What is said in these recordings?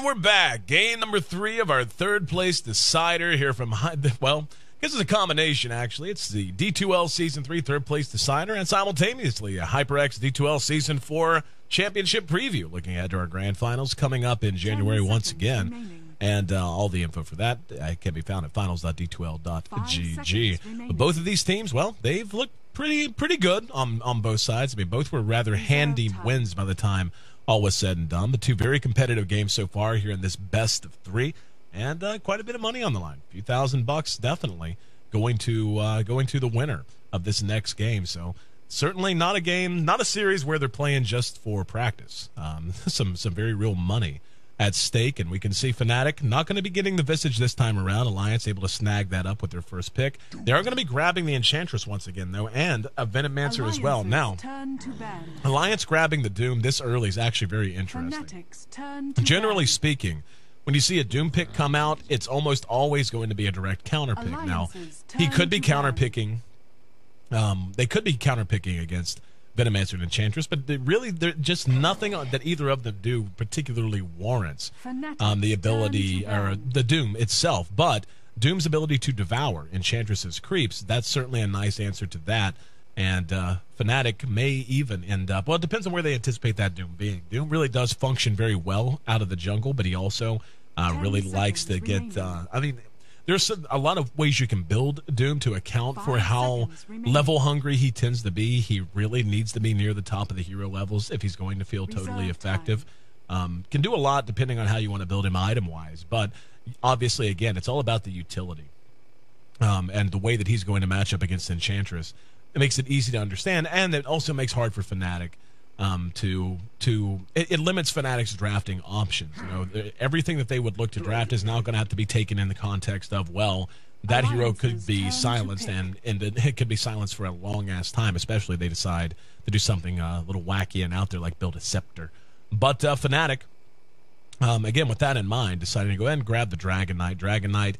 And we're back. Game number 3 of our third place decider here from, well, this is a combination, actually. It's the D2L Season 3 third place decider and simultaneously a HyperX D2L Season 4 championship preview. Looking ahead to our grand finals coming up in January once again. And all the info for that can be found at finals.d2l.gg. But both of these teams, well, they've looked pretty good on both sides. I mean, both were rather handy wins by the time all was said and done. The two very competitive games so far here in this best of 3, and quite a bit of money on the line. A few $1,000 definitely going to the winner of this next game. So certainly not a game, not a series where they're playing just for practice. Some very real money at stake, and we can see Fnatic not going to be getting the Visage this time around. Alliance able to snag that up with their first pick. They are going to be grabbing the Enchantress once again, though, and a Venomancer as well. Now, Alliance grabbing the Doom this early is actually very interesting. Generally speaking, when you see a Doom pick come out, it's almost always going to be a direct counter pick. Now, he could be counter picking. They could be counter picking against Venomancer and Enchantress, but there's just nothing that either of them do particularly warrants the ability, or the Doom itself. But Doom's ability to devour Enchantress's creeps, that's certainly a nice answer to that. And Fnatic may even end up, well, it depends on where they anticipate that Doom being. Doom really does function very well out of the jungle, but he also really likes to get, there's a lot of ways you can build Doom to account for how level hungry he tends to be. He really needs to be near the top of the hero levels if he's going to feel totally effective. Can do a lot depending on how you want to build him item-wise, but obviously, again, it's all about the utility and the way that he's going to match up against Enchantress. It makes it easy to understand, and it also makes hard for Fnatic it limits Fnatic's drafting options. You know, everything that they would look to draft is now going to have to be taken in the context of, well, that hero could be silenced, and it could be silenced for a long-ass time, especially if they decide to do something a little wacky and out there, like build a Scepter. But Fnatic, again, with that in mind, decided to go ahead and grab the Dragon Knight. Dragon Knight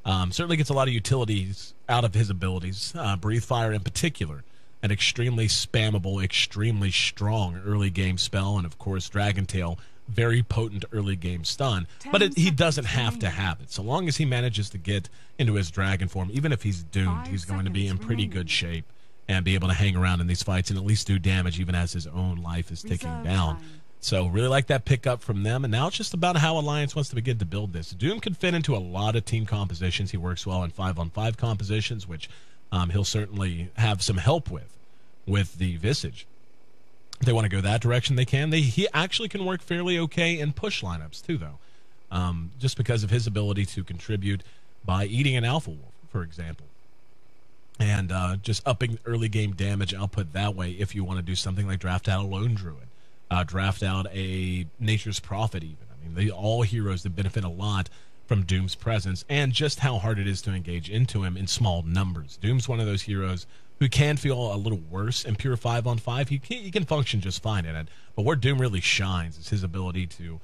certainly gets a lot of utilities out of his abilities, Breathe Fire in particular. An extremely spammable, extremely strong early game spell, and of course Dragon Tail, very potent early game stun. But he doesn't have to have it. So long as he manages to get into his dragon form, even if he's doomed, he's going to be in pretty good shape and be able to hang around in these fights and at least do damage even as his own life is ticking down. So really like that pickup from them, and now it's just about how Alliance wants to begin to build this. Doom can fit into a lot of team compositions. He works well in 5-on-5 compositions, which he'll certainly have some help with the Visage. If they want to go that direction, they can. He actually can work fairly okay in push lineups too, though, just because of his ability to contribute by eating an Alpha Wolf, for example, and just upping early game damage output that way. If you want to do something like draft out a Lone Druid, draft out a Nature's Prophet, even. I mean, all heroes that benefit a lot from Doom's presence, and just how hard it is to engage into him in small numbers. Doom's one of those heroes who can feel a little worse in pure 5-on-5. He can function just fine in it, but where Doom really shines is his ability to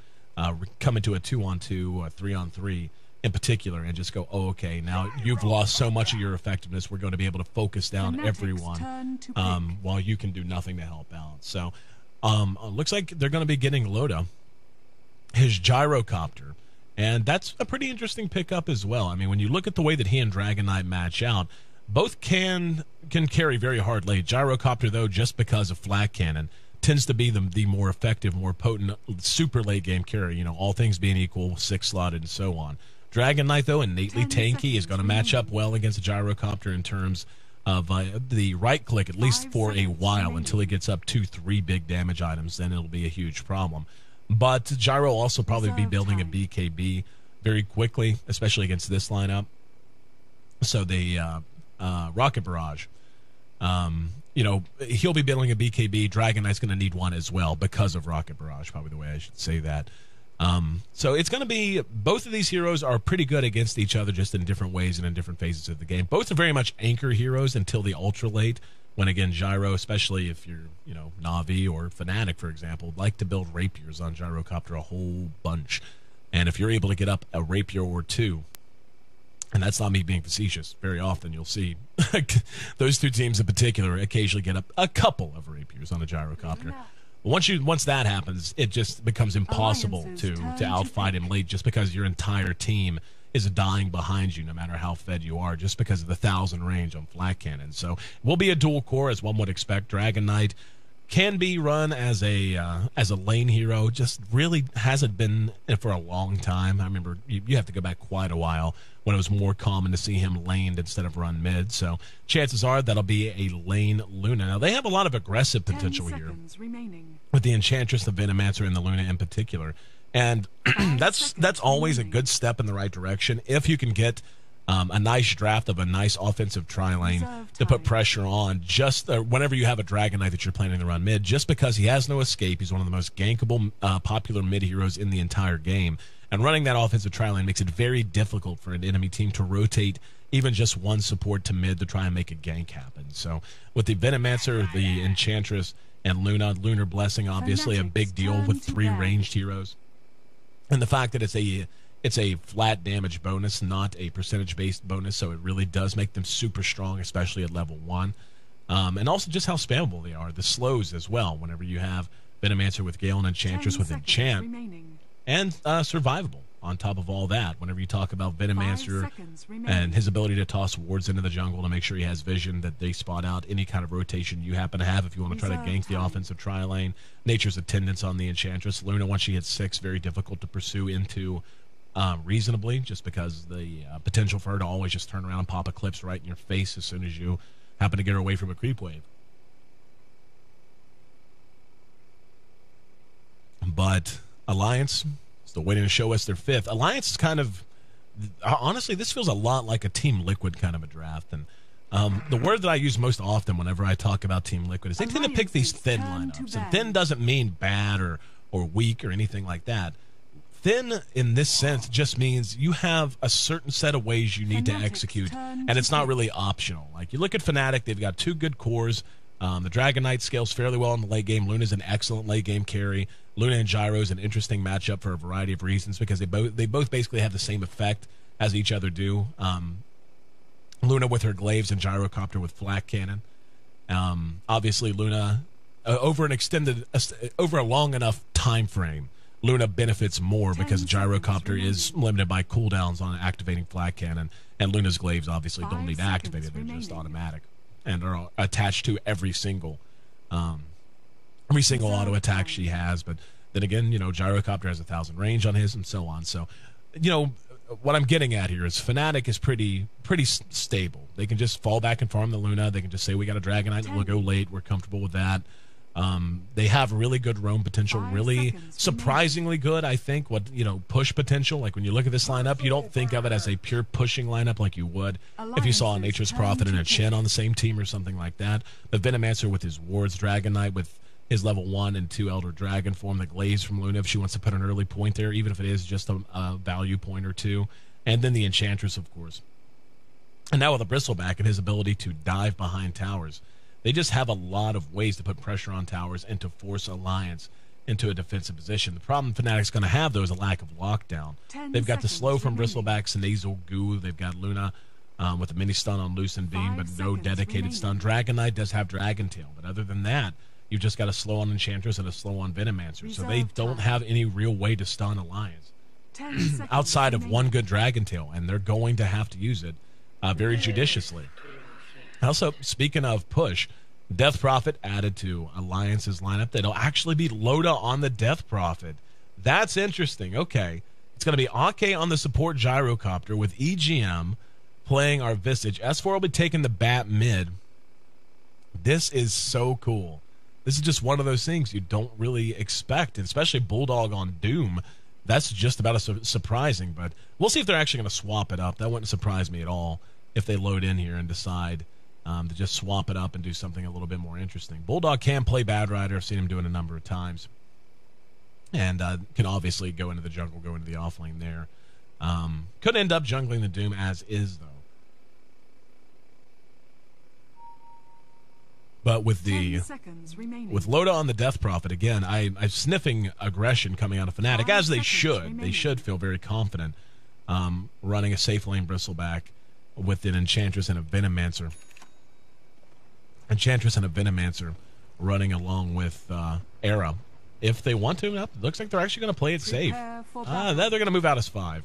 come into a 2-on-2, a 3-on-3 in particular, and just go, oh, okay, now you've lost so much of your effectiveness, we're going to be able to focus down everyone while you can do nothing to help out. So looks like they're going to be getting Loda, his Gyrocopter, and that's a pretty interesting pickup as well. I mean, when you look at the way that he and Dragon Knight match out, both can carry very hard late. Gyrocopter, though, just because of Flak Cannon, tends to be the more effective, more potent, super late game carry, you know, all things being equal, 6-slotted and so on. Dragon Knight, though, innately tanky, is going to match up well against a Gyrocopter in terms of the right click, at least for a while, until he gets up 2-3 big damage items. Then it'll be a huge problem. But Gyro will also probably be building a BKB very quickly, especially against this lineup. So the Rocket Barrage, you know, he'll be building a BKB. Dragon Knight's going to need one as well because of Rocket Barrage, probably the way I should say that. So it's going to be, both of these heroes are pretty good against each other, just in different ways and in different phases of the game. Both are very much anchor heroes until the ultra late, when again Gyro, especially if you're, you know, Na'Vi or Fnatic, for example, like to build rapiers on Gyrocopter a whole bunch. And if you're able to get up a rapier or two, and that's not me being facetious, very often you'll see those two teams in particular occasionally get up a couple of rapiers on a Gyrocopter. Once that happens, it just becomes impossible to outfight him late, just because your entire team is dying behind you, no matter how fed you are, just because of the 1,000 range on flat cannon. So it will be a dual core, as one would expect. Dragon Knight can be run as a lane hero, just really hasn't been for a long time. I remember you have to go back quite a while when it was more common to see him laned instead of run mid. So chances are that'll be a lane Luna. Now, they have a lot of aggressive potential here with the Enchantress, the Venomancer, and the Luna in particular. And that's always a good step in the right direction if you can get a nice draft of a nice offensive tri-lane to put pressure on just whenever you have a Dragon Knight that you're planning to run mid, just because he has no escape. He's one of the most gankable, popular mid heroes in the entire game. And running that offensive tri-lane makes it very difficult for an enemy team to rotate even just one support to mid to try and make a gank happen. So with the Venomancer, the Enchantress, and Lunar Blessing, obviously a big deal with 3 ranged heroes. And the fact that it's a flat damage bonus, not a percentage-based bonus, so it really does make them super strong, especially at level 1. And also just how spammable they are. The slows as well, whenever you have Venomancer with Gale and Enchantress with Enchant. And survivable on top of all that. Whenever you talk about Venomancer and his ability to toss wards into the jungle to make sure he has vision, that they spot out any kind of rotation you happen to have if you want to try to gank the offensive tri-lane. Nature's attendance on the Enchantress. Luna, once she hits 6, very difficult to pursue into reasonably, just because the potential for her to always just turn around and pop Eclipse right in your face as soon as you happen to get her away from a creep wave. But Alliance still waiting to show us their 5th. Alliance is kind of, honestly, this feels a lot like a Team Liquid kind of a draft. And the word that I use most often whenever I talk about Team Liquid is they tend to pick these thin lineups. And thin doesn't mean bad or weak or anything like that. Thin, in this sense, just means you have a certain set of ways you need to execute, and it's not really optional. Like, you look at Fnatic, they've got 2 good cores. The Dragon Knight scales fairly well in the late game. Luna's an excellent late game carry. Luna and Gyro is an interesting matchup for a variety of reasons, because they both basically have the same effect as each other do. Luna with her glaives and Gyrocopter with flak cannon. Obviously, Luna, over a long enough time frame, Luna benefits more because Gyrocopter is limited by cooldowns on activating flat cannon, and Luna's glaives obviously don't need activated; they're just automatic and are attached to every single auto attack she has. But then again, Gyrocopter has 1,000 range on his, and so on. So, what I'm getting at here is Fnatic is pretty stable. They can just fall back and farm the Luna. They can just say, we got a Dragon Knight, we'll go late. We're comfortable with that. They have really good roam potential, really surprisingly good, I think, push potential. Like, when you look at this lineup, you don't think of it as a pure pushing lineup like you would if you saw a Nature's Prophet and a Chen on the same team or something like that. The Venomancer with his wards, Dragon Knight with his level 1 and 2 Elder Dragon form, the Glaives from Luna if she wants to put an early point there, even if it is just a value point or 2. And then the Enchantress, of course. And now with a Bristleback and his ability to dive behind towers, they just have a lot of ways to put pressure on towers and to force Alliance into a defensive position. The problem Fnatic's going to have, though, is a lack of lockdown. They've got the slow from Bristleback's Nasal Goo. They've got Luna with a mini stun on Lucent Beam, but no dedicated stun. Dragon Knight does have Dragon Tail, but other than that, you've just got a slow on Enchantress and a slow on Venomancer. So they don't have any real way to stun Alliance outside of one good Dragon Tail, and they're going to have to use it very judiciously. Also, speaking of push, Death Prophet added to Alliance's lineup. That'll actually be Loda on the Death Prophet. That's interesting. Okay. It's going to be Ake on the support Gyrocopter with EGM playing our Visage. S4 will be taking the bat mid. This is so cool. This is just one of those things you don't really expect, and especially Bulldog on Doom. That's just about as surprising, but we'll see if they're actually going to swap it up. That wouldn't surprise me at all if they load in here and decide to just swap it up and do something a little bit more interesting. Bulldog can play Bad Rider. I've seen him do it a number of times. And can obviously go into the jungle, go into the offlane there. Could end up jungling the Doom as is, though. But with Loda on the Death Prophet, again, I'm sniffing aggression coming out of Fnatic, as they should. They should feel very confident running a safe lane Bristleback with an Enchantress and a Venomancer. Enchantress and a Venomancer running along with Era. If they want to, it looks like they're actually going to play it safe. They're going to move out as 5.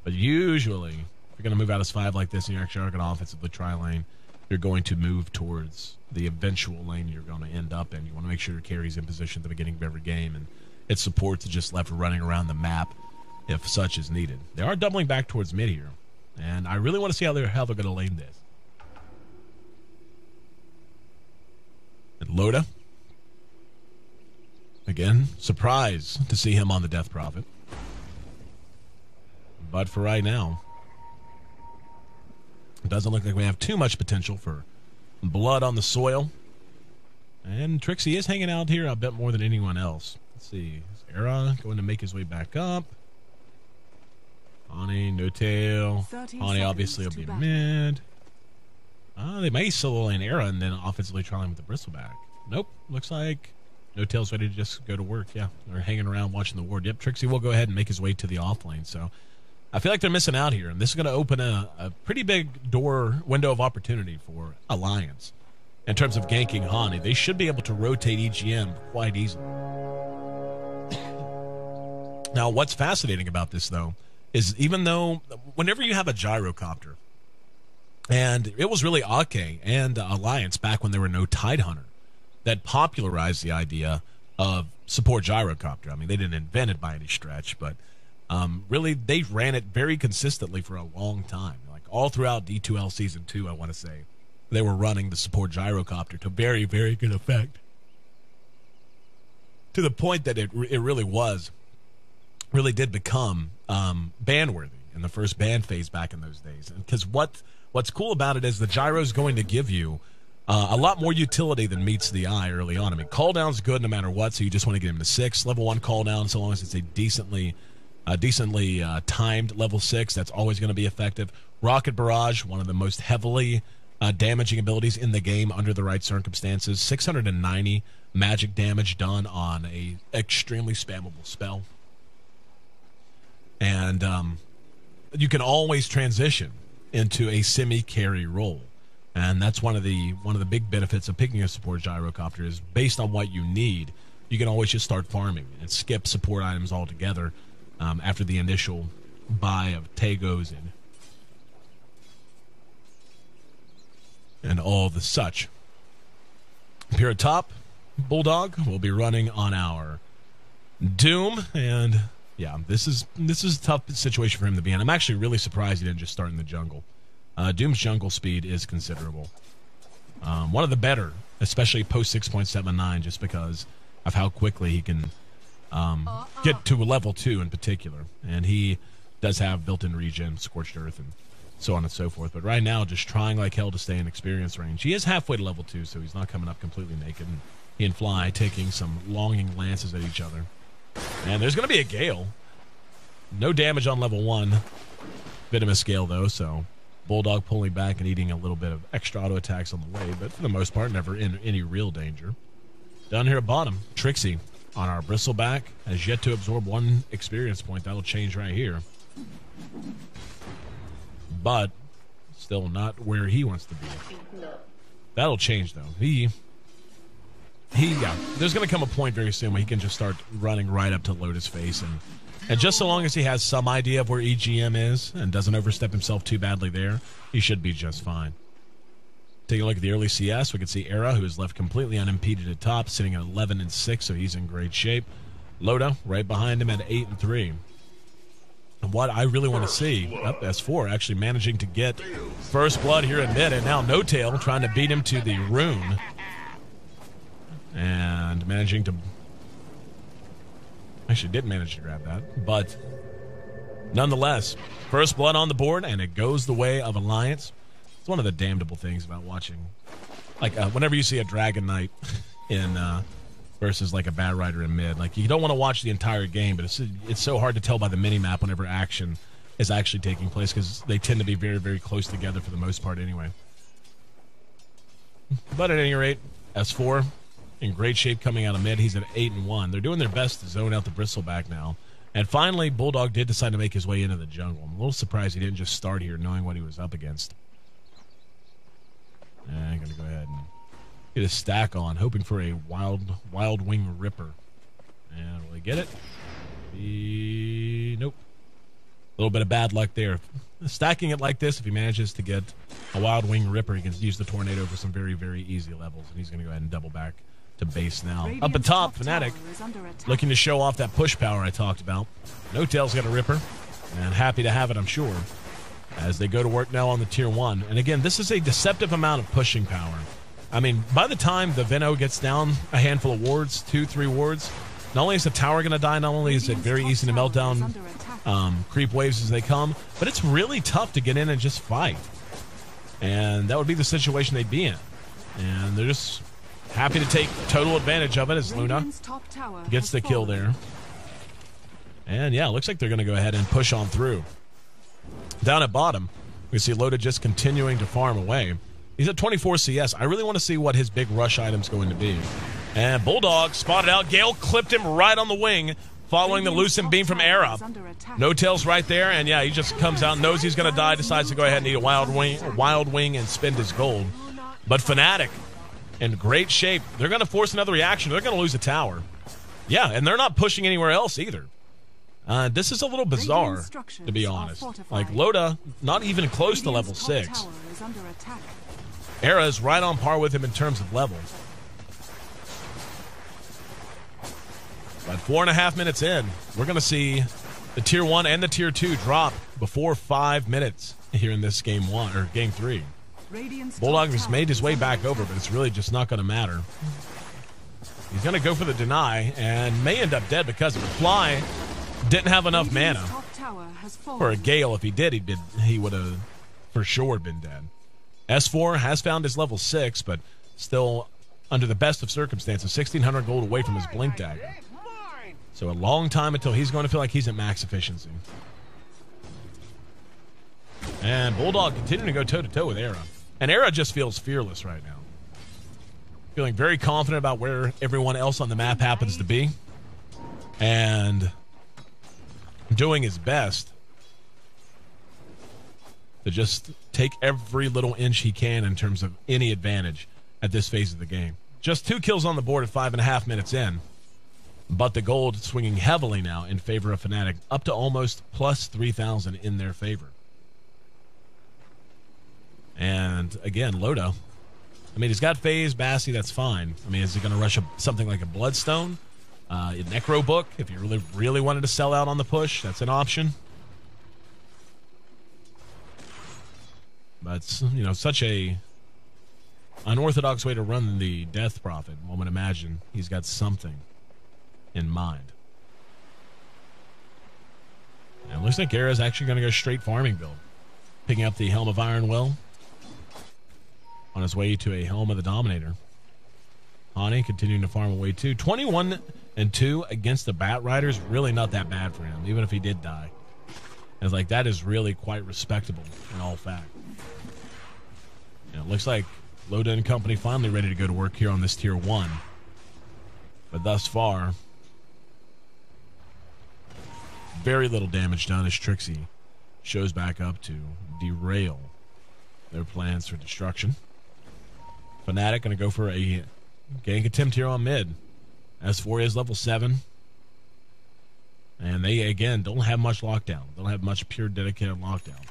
But usually, if you're going to move out as 5 like this and you're actually going to offensively try lane, you're going to move towards the eventual lane you're going to end up in. You want to make sure your carry's in position at the beginning of every game, and its support to just left running around the map if such is needed. They are doubling back towards mid here, and I really want to see how they're going to lane this. And Loda, again, surprised to see him on the Death Prophet. But for right now, it doesn't look like we have too much potential for blood on the soil. And Trixie is hanging out here a bit more than anyone else. Let's see. Is Era going to make his way back up? Ani, no tail. Ani obviously will be mid. They may solo lane Era and then offensively trying with the bristleback. Nope. Looks like no tail's ready to just go to work. Yeah, they're hanging around watching the ward. Yep, Trixie will go ahead and make his way to the off lane. So I feel like they're missing out here, and this is going to open a pretty big window of opportunity for Alliance in terms of ganking Hani. They should be able to rotate EGM quite easily. Now, what's fascinating about this, though, is even though whenever you have a gyrocopter, and it was really Ake and Alliance back when there were no Tidehunter that popularized the idea of support gyrocopter. I mean, they didn't invent it by any stretch, but really, they ran it very consistently for a long time. Like all throughout D2L Season 2, I want to say, they were running the support gyrocopter to very, very good effect. To the point that it really did become ban-worthy in the first ban phase back in those days. Because what's cool about it is the gyro is going to give you a lot more utility than meets the eye early on. I mean, cooldown's good no matter what, so you just want to get him to 6. Level 1 cooldown, so long as it's a decently timed level 6, that's always going to be effective. Rocket Barrage, one of the most heavily damaging abilities in the game under the right circumstances. 690 magic damage done on a extremely spammable spell. And you can always transition into a semi-carry role. And that's one of the big benefits of picking a support gyrocopter is based on what you need, you can always just start farming and skip support items altogether after the initial buy of Tagos and all the such. Here at top, Bulldog will be running on our Doom, and yeah, this is a tough situation for him to be in. I'm actually really surprised he didn't just start in the jungle. Doom's jungle speed is considerable. One of the better, especially post 6.79, just because of how quickly he can get to level 2 in particular. And he does have built-in regen, Scorched Earth, and so on and so forth. But right now, just trying like hell to stay in experience range. He is halfway to level 2, so he's not coming up completely naked. And he and Fly taking some longing lances at each other. And there's going to be a Gale. No damage on level 1. Venomous Gale, though, so Bulldog pulling back and eating a little bit of extra auto attacks on the way, but for the most part, never in any real danger. Down here at bottom, Trixie on our Bristleback has yet to absorb 1 experience point. That'll change right here. But still not where he wants to be. That'll change, though. There's going to come a point very soon where he can just start running right up to Lotus face, and just so long as he has some idea of where EGM is and doesn't overstep himself too badly there, he should be just fine. Take a look at the early CS. We can see Era, who is left completely unimpeded at top, sitting at 11-6, so he's in great shape. Loda right behind him at 8-3. And what I really want to see, S4 actually managing to get first blood here in mid, and now No Tail trying to beat him to the rune. And managing to... Actually did manage to grab that, but nonetheless, first blood on the board, and it goes the way of Alliance. It's one of the damnable things about watching. Like, whenever you see a Dragon Knight in... versus like a Bat Rider in mid. Like, you don't want to watch the entire game, but it's so hard to tell by the mini-map whenever action is actually taking place, because they tend to be very, very close together for the most part anyway. But at any rate, S4 in great shape coming out of mid. He's at 8-1. They're doing their best to zone out the Bristleback now. And finally, Bulldog did decide to make his way into the jungle. I'm a little surprised he didn't just start here knowing what he was up against. And I'm going to go ahead and get a stack on, hoping for a wild wing ripper. And will he get it? Nope. A little bit of bad luck there. Stacking it like this, if he manages to get a wild wing ripper, he can use the tornado for some very, very easy levels. And he's going to go ahead and double back to base now. Up at top, Fnatic looking to show off that push power I talked about. No Tail's got a ripper, and happy to have it, I'm sure, as they go to work now on the tier 1. And again, this is a deceptive amount of pushing power. I mean, by the time the Veno gets down a handful of wards, 2-3 wards, not only is the tower going to die, not only is it very easy to melt down creep waves as they come, but it's really tough to get in and just fight. And that would be the situation they'd be in. And they're just happy to take total advantage of it as Luna gets the kill there. And yeah, it looks like they're going to go ahead and push on through. Down at bottom, we see Loda just continuing to farm away. He's at 24 CS. I really want to see what his big rush item's going to be. And Bulldog spotted out. Gale clipped him right on the wing, following the Lucent Beam from Era. No Tails right there, and yeah, he just comes out, knows he's going to die, decides to go ahead and eat a wild wing and spend his gold. But Fnatic, in great shape. They're going to force another reaction. They're going to lose a tower. Yeah, and they're not pushing anywhere else either. This is a little bizarre, to be honest. Like, Loda, not even close to level 6. Era is right on par with him in terms of level. But 4.5 minutes in, we're going to see the Tier 1 and the Tier 2 drop before 5 minutes here in this Game 1, or Game 3. Bulldog has made his way back over, but it's really just not going to matter. He's going to go for the deny, and may end up dead because of it. Fly didn't have enough mana for a Gale. If he did, he would have for sure been dead. S4 has found his level 6, but still under the best of circumstances, 1,600 gold away from his Blink Dagger. So a long time until he's going to feel like he's at max efficiency. And Bulldog continuing to go toe-to-toe with Era. And Era just feels fearless right now. Feeling very confident about where everyone else on the map happens to be. And doing his best to just take every little inch he can in terms of any advantage at this phase of the game. Just 2 kills on the board at 5.5 minutes in. But the gold swinging heavily now in favor of Fnatic, up to almost plus 3,000 in their favor. And again, Loda, I mean, he's got phase, Bassi, that's fine. I mean, is he going to rush something like a Bloodstone? A Necro Book, if you really wanted to sell out on the push, that's an option. But it's, you know, such a unorthodox way to run the Death Prophet. One would imagine he's got something in mind. And it looks like Era's actually going to go straight farming build. Picking up the Helm of Iron Will on his way to a Helm of the Dominator. Hani continuing to farm away too. 21-2 against the Bat Riders, really not that bad for him, even if he did die. And it's like, that is really quite respectable in all fact. And it looks like Loda and company finally ready to go to work here on this Tier 1. But thus far, very little damage done as Trixie shows back up to derail their plans for destruction. Fnatic going to go for a gank attempt here on mid. S4 is level 7. And they, again, don't have much lockdown. Don't have much pure dedicated lockdown.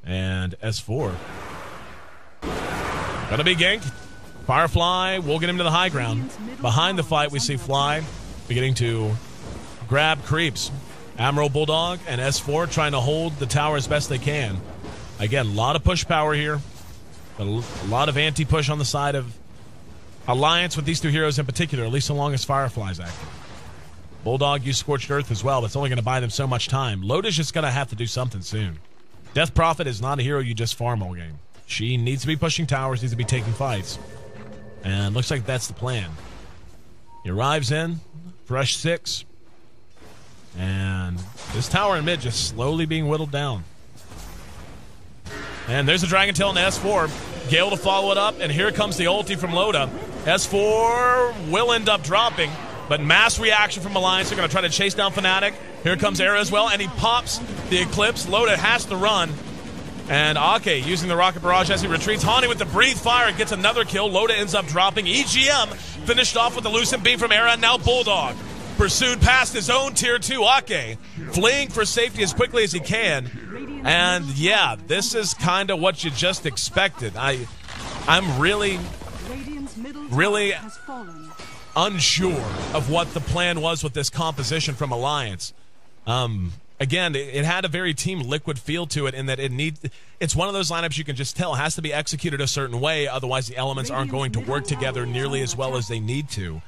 And S4 going to be ganked. Firefly will get him to the high ground. Behind the fight, we see Fly beginning to grab creeps. Admiral Bulldog and S4 trying to hold the tower as best they can. Again, a lot of push power here. A lot of anti-push on the side of Alliance with these two heroes in particular, at least so long as Firefly's active. Bulldog used Scorched Earth as well, but it's only going to buy them so much time. Loda's just going to have to do something soon. Death Prophet is not a hero you just farm all game. She needs to be pushing towers, needs to be taking fights. And looks like that's the plan. He arrives in, fresh 6. And this tower in mid just slowly being whittled down. And there's a Dragon Tail in S4. Gale to follow it up, and here comes the ulti from Loda. S4 will end up dropping, but mass reaction from Alliance. They're going to try to chase down Fnatic. Here comes Era as well, and he pops the Eclipse. Loda has to run. And Ake using the rocket barrage as he retreats. Hani with the breathe fire gets another kill. Loda ends up dropping. EGM finished off with the Lucent Beam from Era. Now Bulldog pursued past his own tier 2 Ake, fleeing for safety as quickly as he can. And yeah, this is kind of what you just expected. I'm really unsure of what the plan was with this composition from Alliance. Again, it had a very Team Liquid feel to it in that it's one of those lineups you can just tell has to be executed a certain way, otherwise the elements aren't going to work together nearly as well as they need to.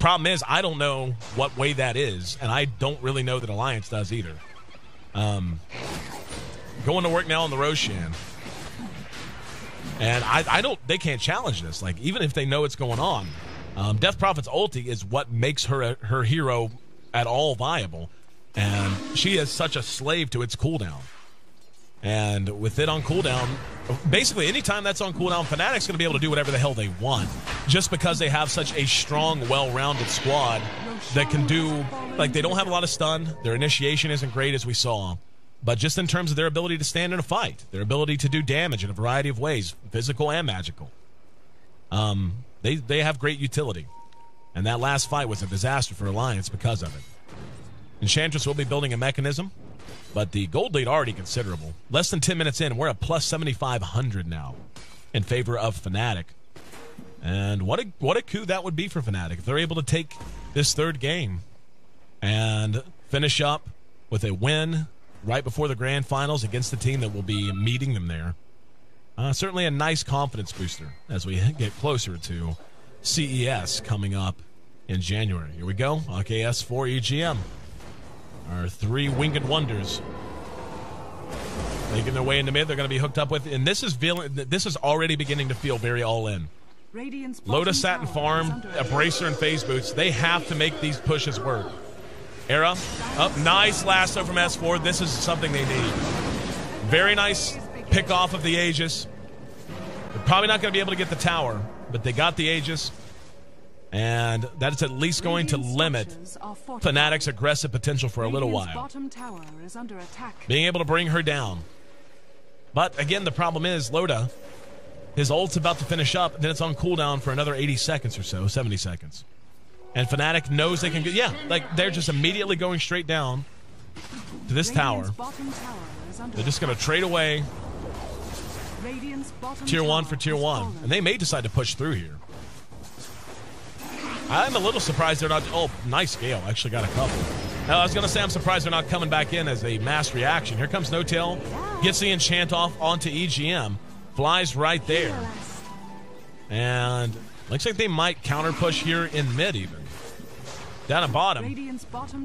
Problem is, I don't know what way that is, and I don't really know that Alliance does either. Going to work now on the Roshan. And they can't challenge this. Like, even if they know what's going on. Death Prophet's ulti is what makes her hero at all viable. And she is such a slave to its cooldown. And with it on cooldown, basically anytime that's on cooldown, Fnatic's going to be able to do whatever the hell they want. Just because they have such a strong, well-rounded squad that can do, like, they don't have a lot of stun. Their initiation isn't great, as we saw. But just in terms of their ability to stand in a fight, their ability to do damage in a variety of ways, physical and magical. They have great utility. And that last fight was a disaster for Alliance because of it. Enchantress will be building a mechanism, but the gold lead already considerable. Less than 10 minutes in, we're at plus 7,500 now in favor of Fnatic. And what a coup that would be for Fnatic if they're able to take this third game and finish up with a win right before the grand finals against the team that will be meeting them there. Certainly a nice confidence booster as we get closer to CES coming up in January. Here we go. AKS for EGM. Our 3 winged wonders making their way into mid. They're going to be hooked up with, and this is already beginning to feel very all in. Loda sat and farmed, a Bracer and phase boots. They have to make these pushes work. Era up, nice lasso from S4. This is something they need. Very nice pick off of the Aegis. They're probably not going to be able to get the tower, but they got the Aegis. And that is at least going to limit Fnatic's aggressive potential for a little while. Being able to bring her down. But again, the problem is Loda, his ult's about to finish up, and then it's on cooldown for another 80 seconds or so, 70 seconds. And Fnatic knows they can get, like they're just immediately going straight down to this tower. They're just going to trade away tier 1 for tier 1. And they may decide to push through here. I'm a little surprised they're not... Oh, nice Gale. Actually got a couple. I was going to say I'm surprised they're not coming back in as a mass reaction. Here comes No Tail. Gets the enchant off onto EGM. Flies right there. And looks like they might counter push here in mid even. Down at bottom,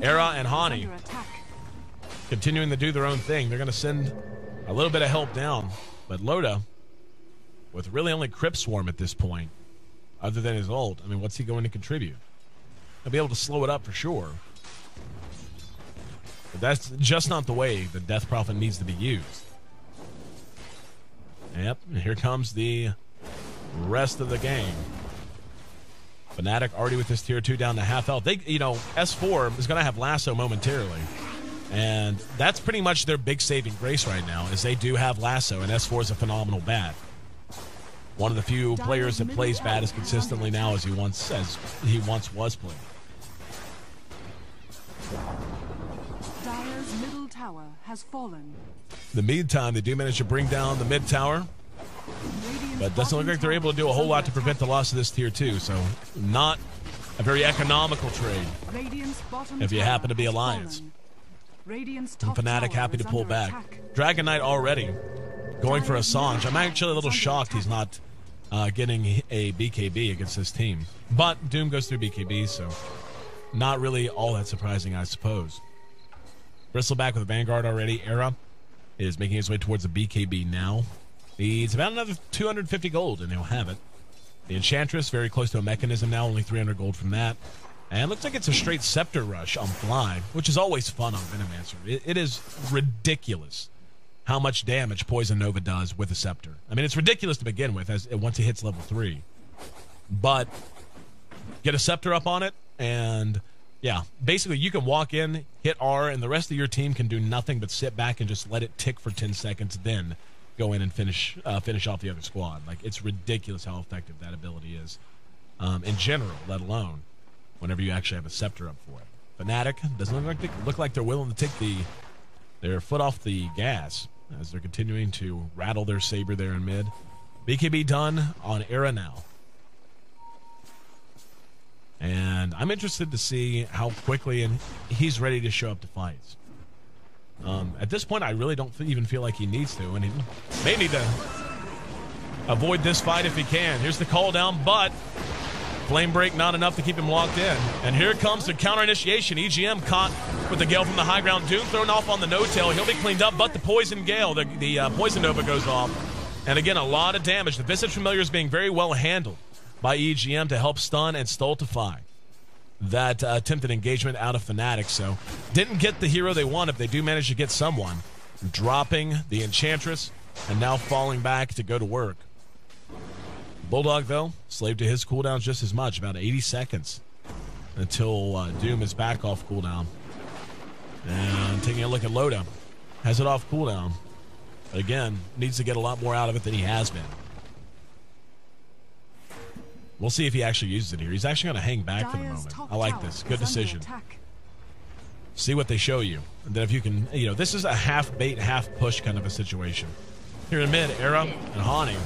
Era and Hani continuing to do their own thing. They're going to send a little bit of help down. But Loda, with really only Crypt Swarm at this point, other than his ult, I mean, what's he going to contribute? He'll be able to slow it up for sure. But that's just not the way the Death Prophet needs to be used. Yep, and here comes the rest of the game. Fnatic already with this tier 2 down to half health. They, S4 is going to have lasso momentarily. And that's pretty much their big saving grace right now, is they do have lasso, and S4 is a phenomenal bat. One of the few players that plays bad as consistently now as he once was playing. Dire's middle tower has fallen. In the meantime, they do manage to bring down the mid tower, but doesn't look like they're able to do a whole lot to prevent the loss of this tier 2. So, not a very economical trade if you happen to be Alliance. And Fnatic happy to pull back. Dragon Knight already going for a Sange. I'm actually a little shocked he's not getting a BKB against this team. But Doom goes through BKB, so not really all that surprising, I suppose. Bristleback with a Vanguard already. Era is making his way towards the BKB now. Needs about another 250 gold, and he'll have it. The Enchantress, very close to a mechanism now, only 300 gold from that. And looks like it's a straight Scepter rush on Fly, which is always fun on Venomancer. It is ridiculous how much damage Poison Nova does with a Scepter. I mean, it's ridiculous to begin with once it hits level 3. But get a Scepter up on it, and yeah, basically you can walk in, hit R, and the rest of your team can do nothing but sit back and just let it tick for 10 seconds. Then go in and finish off the other squad. Like, it's ridiculous how effective that ability is in general, let alone whenever you actually have a scepter up for it. Fnatic doesn't look like they're willing to take their foot off the gas as they're continuing to rattle their saber there in mid. BKB done on Era now. And I'm interested to see how quickly he's ready to show up to fights. At this point, I really don't even feel like he needs to, and he may need to avoid this fight if he can. Here's the call down, but flame break not enough to keep him locked in. And here comes the counter initiation. EGM caught with the Gale from the high ground. Doom thrown off on the no-tail. He'll be cleaned up, but the Poison Gale, the Poison Nova goes off. And again, a lot of damage. The Visage Familiar is being very well handled by EGM to help stun and stultify that attempted engagement out of Fnatic. So didn't get the hero they wanted. They do manage to get someone, dropping the Enchantress and now falling back to go to work. Bulldog, though, slave to his cooldowns just as much, about 80 seconds until Doom is back off cooldown. And taking a look at Loda, has it off cooldown. Again, needs to get a lot more out of it than he has been. We'll see if he actually uses it here. He's actually going to hang back for the moment. I like this. Good decision. See what they show you. And then if you can, this is a half bait, half push kind of a situation. Here in mid, Era and Hani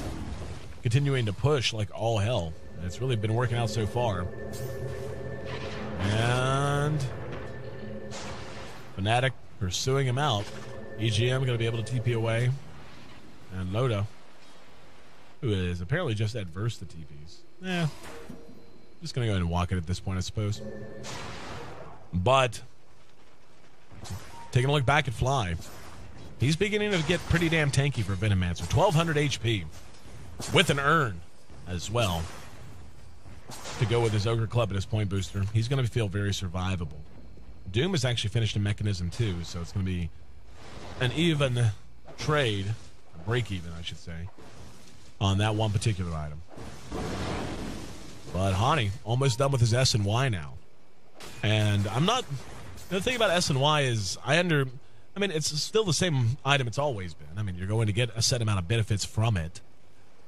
continuing to push like all hell. And it's really been working out so far. And Fnatic pursuing him out. EGM going to be able to TP away. And Loda, who is apparently just adverse to TPs. Just going to go ahead and walk it at this point, I suppose. But taking a look back at Fly, he's beginning to get pretty damn tanky for Venomancer. 1,200 HP with an urn as well to go with his Ogre Club and his point booster. He's going to feel very survivable. Doom has actually finished a mechanism too, so it's going to be an even trade, a break even, I should say, on that one particular item. But Hani almost done with his S and Y now. And I'm not... The thing about S and Y is it's still the same item it's always been. I mean, you're going to get a set amount of benefits from it.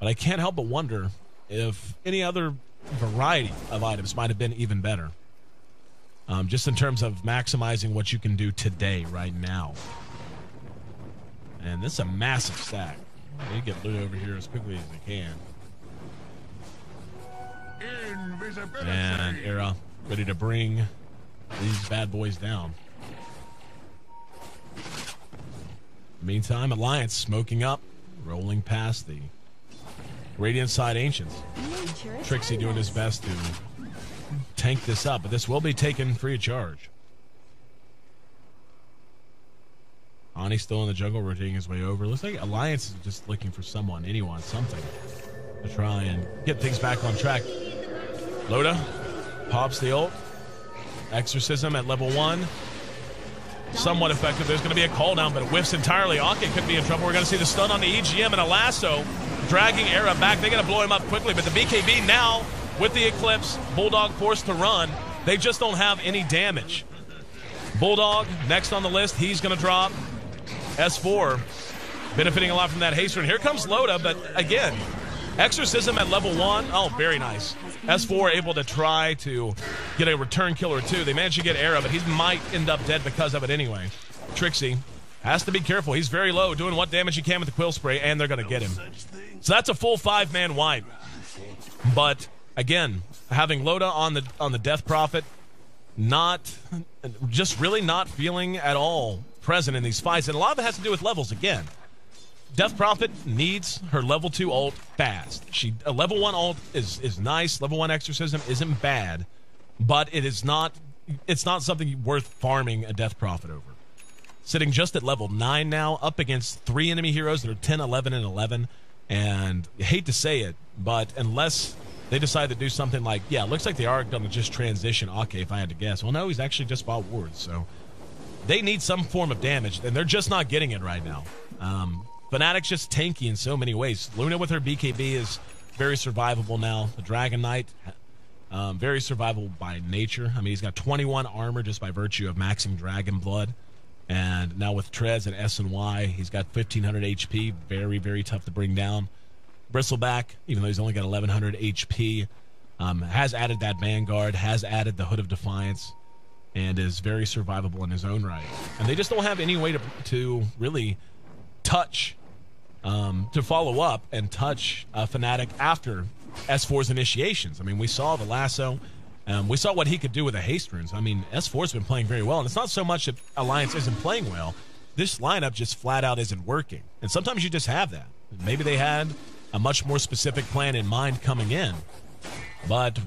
But I can't help but wonder if any other variety of items might have been even better. Just in terms of maximizing what you can do today, right now. And this is a massive stack. They get loot over here as quickly as they can. And Era ready to bring these bad boys down. Meantime, Alliance smoking up, rolling past the Radiant side Ancients. Trixie doing his best to tank this up, but this will be taken free of charge. Ani still in the jungle, rotating his way over. Looks like Alliance is just looking for anyone, something to try and get things back on track. Loda pops the ult. Exorcism at level 1. Somewhat effective. There's going to be a call down, but it whiffs entirely. Ake could be in trouble. We're going to see the stun on the EGM and a lasso dragging Era back. They're going to blow him up quickly, but the BKB now with the Eclipse. Bulldog forced to run. They just don't have any damage. Bulldog next on the list. He's going to drop. S4 benefiting a lot from that haste run. Here comes Loda, but again, Exorcism at level 1. Oh, very nice. S4 able to try to get a return kill or two. They managed to get Era, but he might end up dead because of it anyway. Trixie has to be careful. He's very low, doing what damage he can with the Quill Spray, and they're going to get him. So that's a full 5-man wipe. But again, having Loda on the Death Prophet, really not feeling at all present in these fights, and a lot of it has to do with levels again. Death Prophet needs her level 2 ult fast. A level 1 ult is nice. Level 1 Exorcism isn't bad, but it's not something worth farming a Death Prophet over. Sitting just at level 9 now, up against 3 enemy heroes that are 10, 11, and 11. And I hate to say it, but unless they decide to do something like, it looks like they are going to just transition Ake, if I had to guess. Well, no, he's actually just bought wards, so they need some form of damage, and they're just not getting it right now. Fnatic's just tanky in so many ways. Luna with her BKB is very survivable now. The Dragon Knight, very survivable by nature. I mean, he's got 21 armor just by virtue of maxing Dragon Blood. And now with Trez and S&Y, he's got 1,500 HP. Very, very tough to bring down. Bristleback, even though he's only got 1,100 HP, has added that Vanguard, has added the Hood of Defiance, and is very survivable in his own right. And they just don't have any way to really touch, to follow up and touch Fnatic after S4's initiations. I mean, we saw the lasso. We saw what he could do with the haste runes. I mean, S4's been playing very well, and it's not so much that Alliance isn't playing well. This lineup just flat out isn't working. And sometimes you just have that. Maybe they had a much more specific plan in mind coming in, but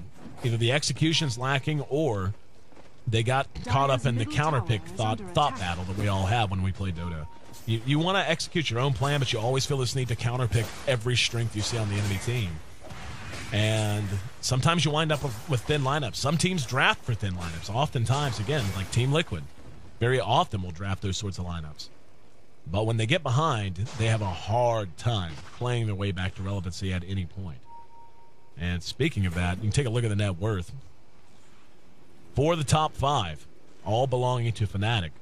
either the execution's lacking or they got caught up in the counterpick thought battle that we all have when we play Dota. You want to execute your own plan, but you always feel this need to counterpick every strength you see on the enemy team. And sometimes you wind up with thin lineups. Some teams draft for thin lineups. Oftentimes, again, like Team Liquid, very often will draft those sorts of lineups. But when they get behind, they have a hard time playing their way back to relevancy at any point. And speaking of that, you can take a look at the net worth. For the top 5, all belonging to Fnatic,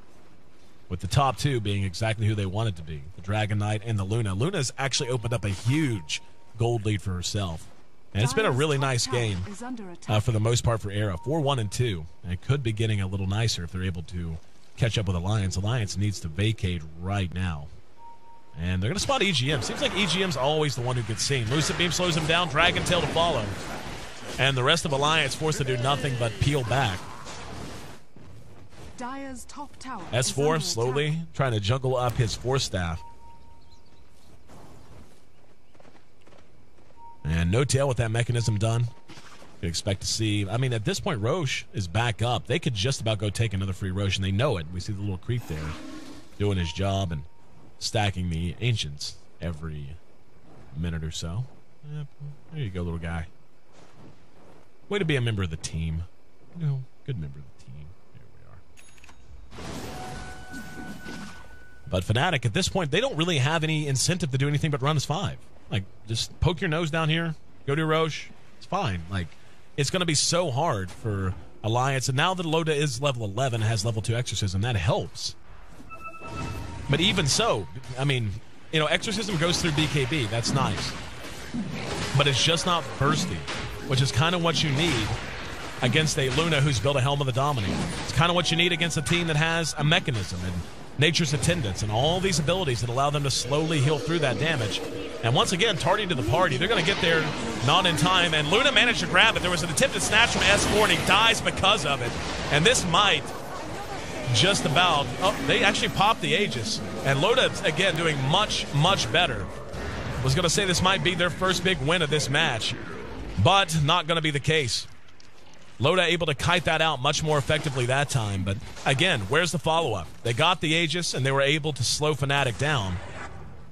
with the top 2 being exactly who they want it to be, the Dragon Knight and the Luna. Luna's actually opened up a huge gold lead for herself. And it's been a really nice game for the most part for Era. 4-1 and 2. And it could be getting a little nicer if they're able to catch up with Alliance. Alliance needs to vacate right now. And they're going to spot EGM. Seems like EGM's always the one who gets seen. Lucid Beam slows him down. Dragon Tail to follow. And the rest of Alliance forced to do nothing but peel back. Dire's top tower S4 slowly trying to juggle up his Force Staff. And no tail with that mechanism done. You expect to see, I mean, at this point, Roche is back up. They could just about go take another free Roche, and they know it. We see the little creep there doing his job and stacking the Ancients every minute or so. Yep. There you go, little guy. Way to be a member of the team. You know, good member of the team. There we are. But Fnatic, at this point, they don't really have any incentive to do anything but run as 5. Like, just poke your nose down here, go to Roche. It's fine. Like, it's going to be so hard for Alliance. And now that Loda is level 11, has level 2 Exorcism, that helps. But even so, I mean, you know, Exorcism goes through BKB. That's nice. But it's just not bursty, which is kind of what you need against a Luna who's built a Helm of the Dominator. It's kind of what you need against a team that has a mechanism and Nature's Attendance and all these abilities that allow them to slowly heal through that damage. And once again, tardy to the party. They're going to get there not in time. And Luna managed to grab it. There was an attempted snatch from S4, and he dies because of it. And this might just about... Oh, they actually popped the Aegis. And Loda, again, doing much, much better. Was going to say this might be their first big win of this match. But not going to be the case. Loda able to kite that out much more effectively that time. But again, where's the follow-up? They got the Aegis, and they were able to slow Fnatic down.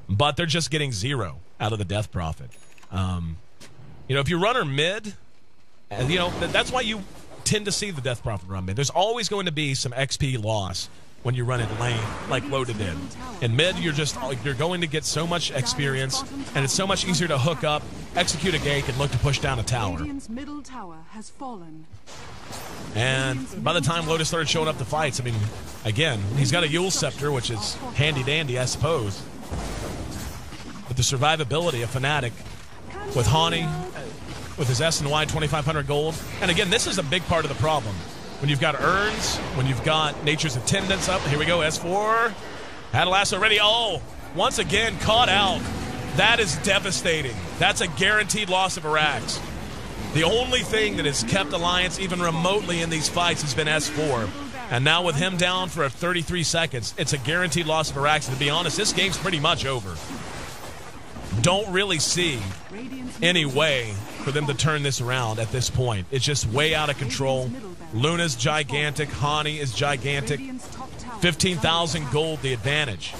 But they're just getting 0 out of the Death Prophet. You know, if you run her mid, you know, that's why you tend to see the Death Prophet run mid. There's always going to be some XP loss when you run it lane like Loda did. In mid, you're going to get so much experience, and it's so much easier to hook up, execute a gank, and look to push down a tower. Radiant's middle tower has fallen. And by the time Loda started showing up to fights, I mean, again, he's got a Yule Scepter, which is handy-dandy, I suppose. But the survivability of Fnatic with Hani, with his S&Y 2,500 gold. And again, this is a big part of the problem. When you've got Urns, when you've got Nature's Attendance up. Here we go, S4. Had a lasso ready. Oh, once again, caught out. That is devastating. That's a guaranteed loss of Arax. The only thing that has kept Alliance even remotely in these fights has been S4. And now with him down for 33 seconds, it's a guaranteed loss of Arax. And to be honest, this game's pretty much over. Don't really see any way for them to turn this around at this point. It's just way out of control. Luna's gigantic. Hani is gigantic. 15,000 gold the advantage.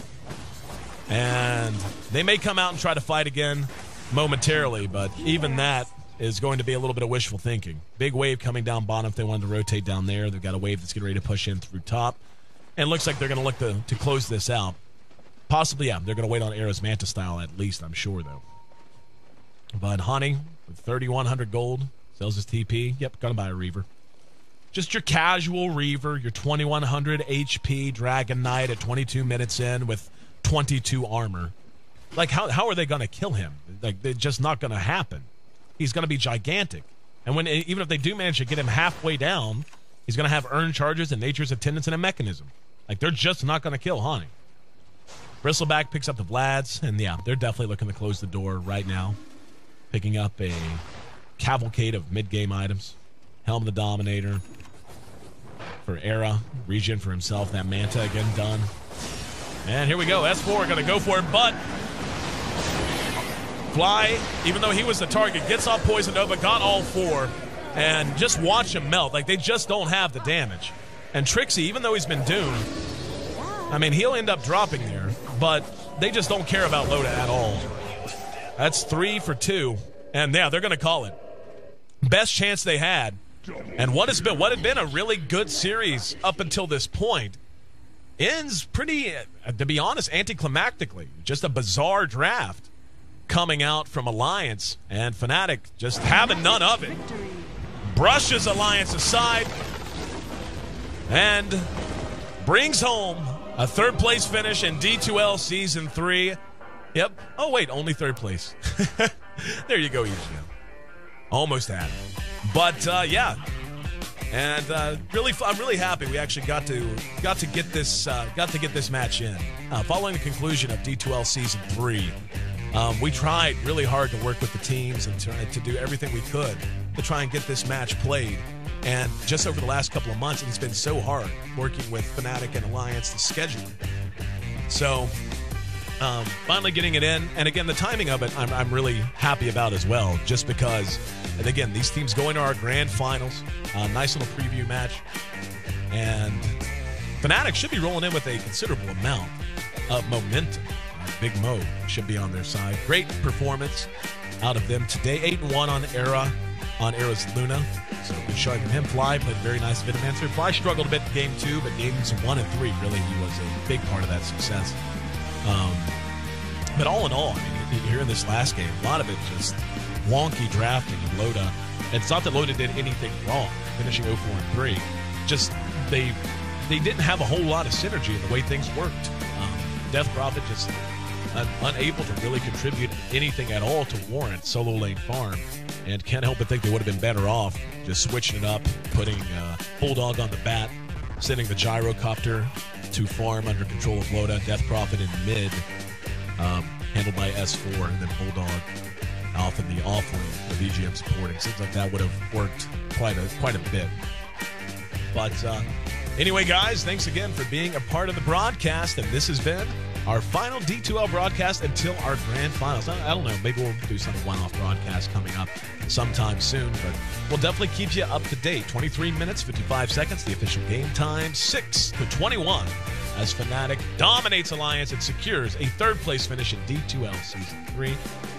And they may come out and try to fight again momentarily, but even that is going to be a little bit of wishful thinking. Big wave coming down bottom if they wanted to rotate down there. They've got a wave that's getting ready to push in through top. And it looks like they're going to look to close this out. Possibly, yeah. They're going to wait on Arrow's Manta style at least, I'm sure, though. But Hani, with 3,100 gold, sells his TP. Yep, going to buy a Reaver. just your casual Reaver, your 2100 HP Dragon Knight at 22 minutes in with 22 armor. Like, how are they going to kill him? Like, they're just not going to happen. He's going to be gigantic. And even if they do manage to get him halfway down, he's going to have earned charges and Nature's Attendance and a mechanism. Like, they're just not going to kill Hani. Bristleback picks up the Vlads, and yeah, they're definitely looking to close the door right now. Picking up a cavalcade of mid-game items. Helm of the Dominator for Era. Regen for himself. That Manta again done. And here we go. S4 going to go for it, but Fly, even though he was the target, gets off Poison Nova, got all 4, and just watch him melt. Like, they just don't have the damage. And Trixie, even though he's been doomed, I mean, he'll end up dropping there, but they just don't care about Loda at all. That's 3 for 2, and yeah, they're going to call it. Best chance they had, and what had been a really good series up until this point, ends pretty, to be honest, anticlimactically. Just a bizarre draft coming out from Alliance, and Fnatic just having none of it. Brushes Alliance aside and brings home a third-place finish in D2L Season 3. Yep. Oh, wait, only third place. There you go, EGM. Almost had it. But, yeah. And I'm really happy we actually got to get this match in. Following the conclusion of D2L Season 3, we tried really hard to work with the teams and to do everything we could to try and get this match played. And just over the last couple of months, it's been so hard working with Fnatic and Alliance to schedule it. So, finally getting it in. And again, the timing of it, I'm really happy about as well, just because, and again, these teams going to our grand finals. Nice little preview match. And Fnatic should be rolling in with a considerable amount of momentum. Big Mo should be on their side. Great performance out of them today. 8-1 on Era, on Era's Luna. So good showing from him. Fly played very nice Venomancer. Fly struggled a bit in game 2, but games 1 and 3, really, he was a big part of that success. But all in all, I mean, here in this last game, a lot of it just wonky drafting of Loda. It's not that Loda did anything wrong, finishing 0-4-3. Just they didn't have a whole lot of synergy in the way things worked. Death Prophet just unable to really contribute anything at all to warrant solo lane farm, and can't help but think they would have been better off just switching it up, putting Bulldog on the bat, sending the Gyrocopter to farm under control of Loda, Death Prophet in mid, handled by S4, and then Bulldog off in the off lane with EGM supporting. Seems like that would have worked quite a bit. But anyway, guys, thanks again for being a part of the broadcast, and this has been our final D2L broadcast until our grand finals. I don't know, maybe we'll do some one-off broadcast coming up sometime soon, but we'll definitely keep you up to date. 23 minutes, 55 seconds, the official game time, 6-21, as Fnatic dominates Alliance and secures a third-place finish in D2L Season 3.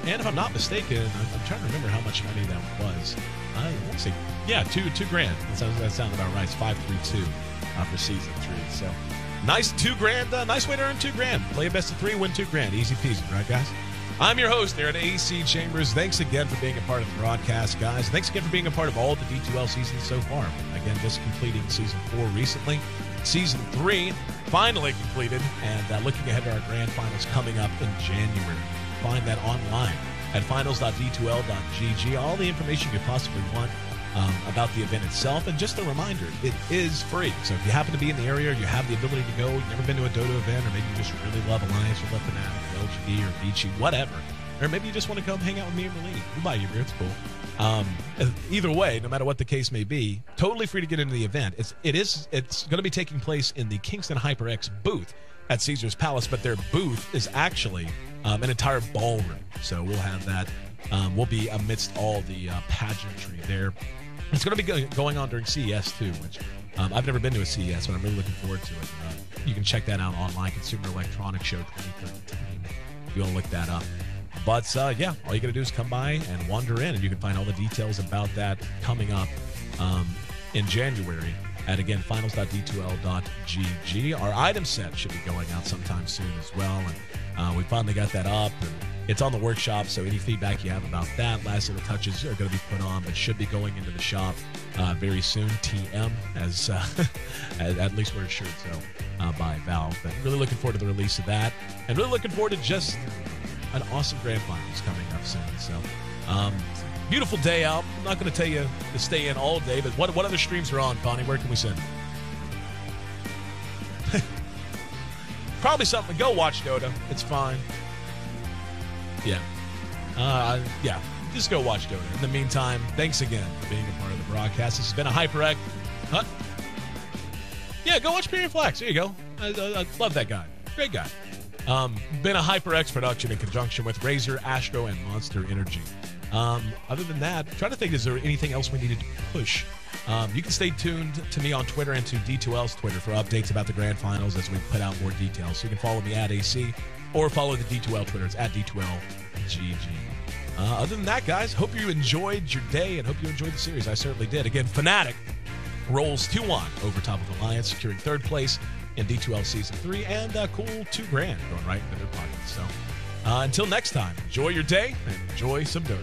And if I'm not mistaken, I'm trying to remember how much money that was. I want to say, yeah, $2 grand. That sounds about right. It's 532 for Season 3. So nice $2 grand. Nice way to earn $2 grand. Play a best of 3, win $2 grand. Easy peasy, right, guys? I'm your host there at AC Chambers. Thanks again for being a part of the broadcast, guys. Thanks again for being a part of all the D2L seasons so far. Again, just completing Season 4 recently. Season 3 finally completed, and looking ahead to our grand finals coming up in January. Find that online at finals.d2l.gg. All the information you possibly want about the event itself. And just a reminder, it is free. So if you happen to be in the area, you have the ability to go, you've never been to a DotA event, or maybe you just really love Alliance or love Fnatic or LGD or Vici, whatever. Or maybe you just want to come hang out with me and Merlini. We'll buy you a beer. It's cool. Either way, no matter what the case may be, totally free to get into the event. It's going to be taking place in the Kingston HyperX booth at Caesar's Palace, but their booth is actually an entire ballroom. So we'll have that. We'll be amidst all the pageantry there. It's going to be going on during CES too, which I've never been to a CES, but I'm really looking forward to it. You can check that out online, Consumer Electronics Show 2013, if you want to look that up. But yeah, all you got to do is come by and wander in, and you can find all the details about that coming up in January. at, again, finals.d2l.gg. Our item set should be going out sometime soon as well, and we finally got that up, and it's on the workshop, so any feedback you have about that, last little touches are going to be put on, but should be going into the shop very soon. TM, as at least we're assured so by Valve. But really looking forward to the release of that, and really looking forward to just an awesome Grand Finals coming up soon. So, beautiful day out. I'm not going to tell you to stay in all day, but what other streams are on, Bonnie? Where can we send? Probably something. Go watch DotA. It's fine. Yeah. Yeah. Just go watch DotA. In the meantime, thanks again for being a part of the broadcast. This has been a HyperX. Huh? Yeah, go watch Period Flax. There you go. I love that guy. Great guy. Been a HyperX production in conjunction with Razer, Astro, and Monster Energy. Other than that, I'm trying to think, is there anything else we needed to push? You can stay tuned to me on Twitter and to D2L's Twitter for updates about the Grand Finals as we put out more details. So you can follow me at AC or follow the D2L Twitter. It's at D2LGG. Other than that, guys, hope you enjoyed your day and hope you enjoyed the series. I certainly did. Again, Fnatic rolls 2-1 over top of Alliance, securing third place in D2L Season 3, and cool $2,000 going right into their pockets. So until next time, enjoy your day and enjoy some dirt.